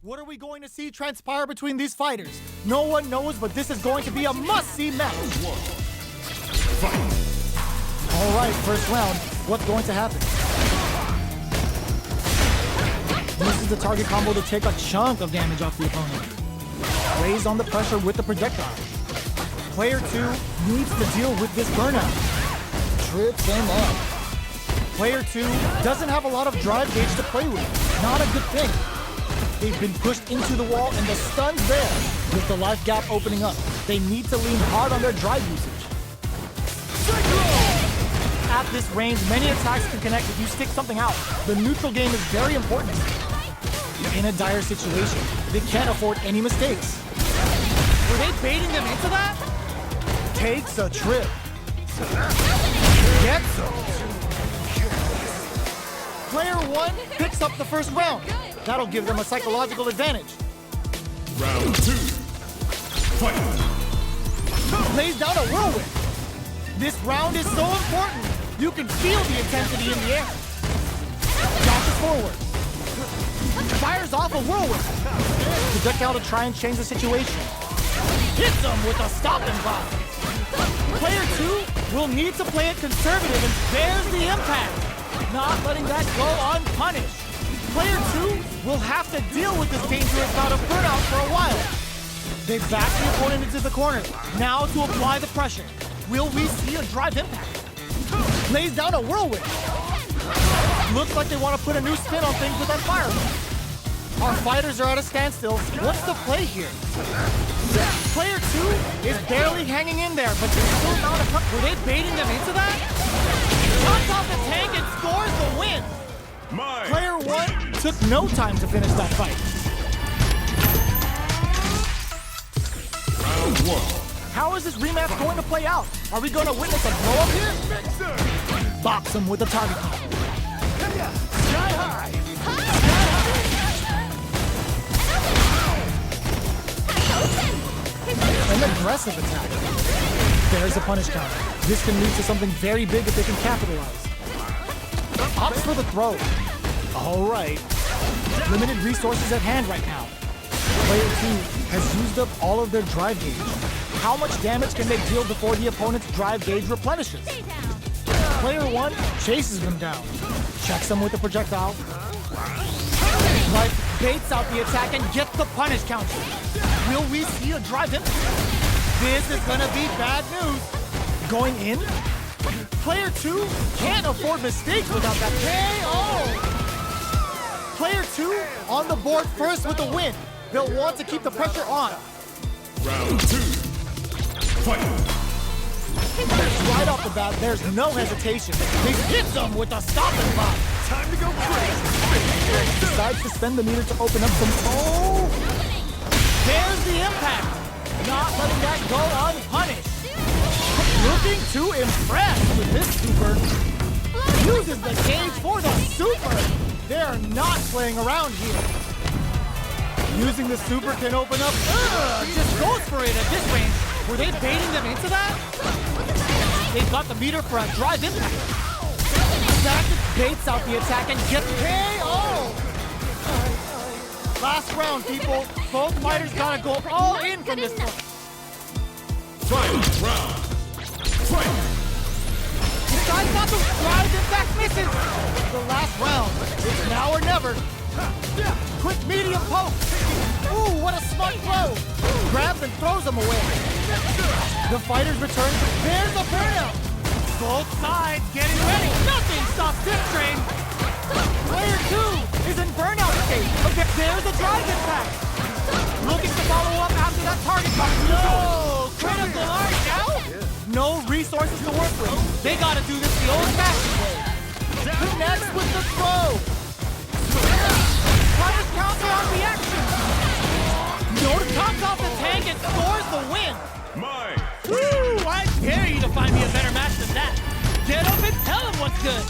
What are we going to see transpire between these fighters? No one knows, but this is going to be a must-see match. All right, first round. What's going to happen? Uses the target combo to take a chunk of damage off the opponent. Lays on the pressure with the projectile. Player 2 needs to deal with this burnout. Trips him up. Player 2 doesn't have a lot of drive gauge to play with. Not a good thing. They've been pushed into the wall and the stun's there. With the life gap opening up, they need to lean hard on their drive usage. At this range, many attacks can connect if you stick something out. The neutral game is very important. In a dire situation, they can't afford any mistakes. Were they baiting them into that? Takes a trip. Gets some. Player 1 picks up the first round. That'll give them a psychological advantage. Round 2. Fight! Lays down a whirlwind. This round is so important. You can feel the intensity in the air. Dashes forward. Fires off a whirlwind. Projectile to try and change the situation. Hits them with a stopping block. Player 2 will need to play it conservative and bears the impact. Not letting that go unpunished. Player 2 will have to deal with this dangerous bout of burnout for a while. They back the opponent into the corner. Now to apply the pressure. Will we see a drive impact? Lays down a whirlwind. Looks like they want to put a new spin on things with that fireball. Our fighters are at a standstill. What's the play here? Player 2 is barely hanging in there, but they're still not a punch. Were they baiting them into that? Chops off the tank and scores the win. MAI. Player 1 took no time to finish that fight. Round 1. How is this rematch going to play out? Are we going to witness a blow-up here? Box him with a target combo. Sky high. An aggressive attack. There's a punish counter. This can lead to something very big if they can capitalize. Opts for the throw. All right. Limited resources at hand right now. Player 2 has used up all of their drive gauge. How much damage can they deal before the opponent's drive gauge replenishes? Player 1 chases them down. Checks them with a projectile. Life baits out the attack and gets the punish counter. Will we see a drive impact? This is gonna be bad news. Going in? Player 2 can't afford mistakes without that KO! Player 2 on the board first with the win. They'll want to keep the pressure on. Round 2. Fight! Right off the bat, there's no hesitation. He hits them with a stopping block. Time to go crazy! Decides to spend the meter to open up some... Oh! There's the impact. Not letting that go unpunished. Looking to impress with this super. Uses the cage for the super. They're not playing around here. Using the super can open up. Just goes for it at this range. Were they baiting them into that? They've got the meter for a drive impact. That baits out the attack and gets KO. Last round, people. Both fighters gotta go all in from this one. Final round. Fight! Decides not to drive impact misses. The last round. It's now or never. Quick medium poke. Ooh, what a smart throw. Grabs and throws him away. The fighters return. There's a burnout. Both sides getting ready. Nothing stops this train. Player 2 is in burnout state. Okay, there's a drive impact. Looking to follow up after that target box. No! Critical art now? No resources to work with. They gotta do this the old-fashioned way. Connects with the throw. Punish counter on the action. Chops off the tank and scores the win. MAI. Woo! I dare you to find me a better match than that. Get up and tell him what's good.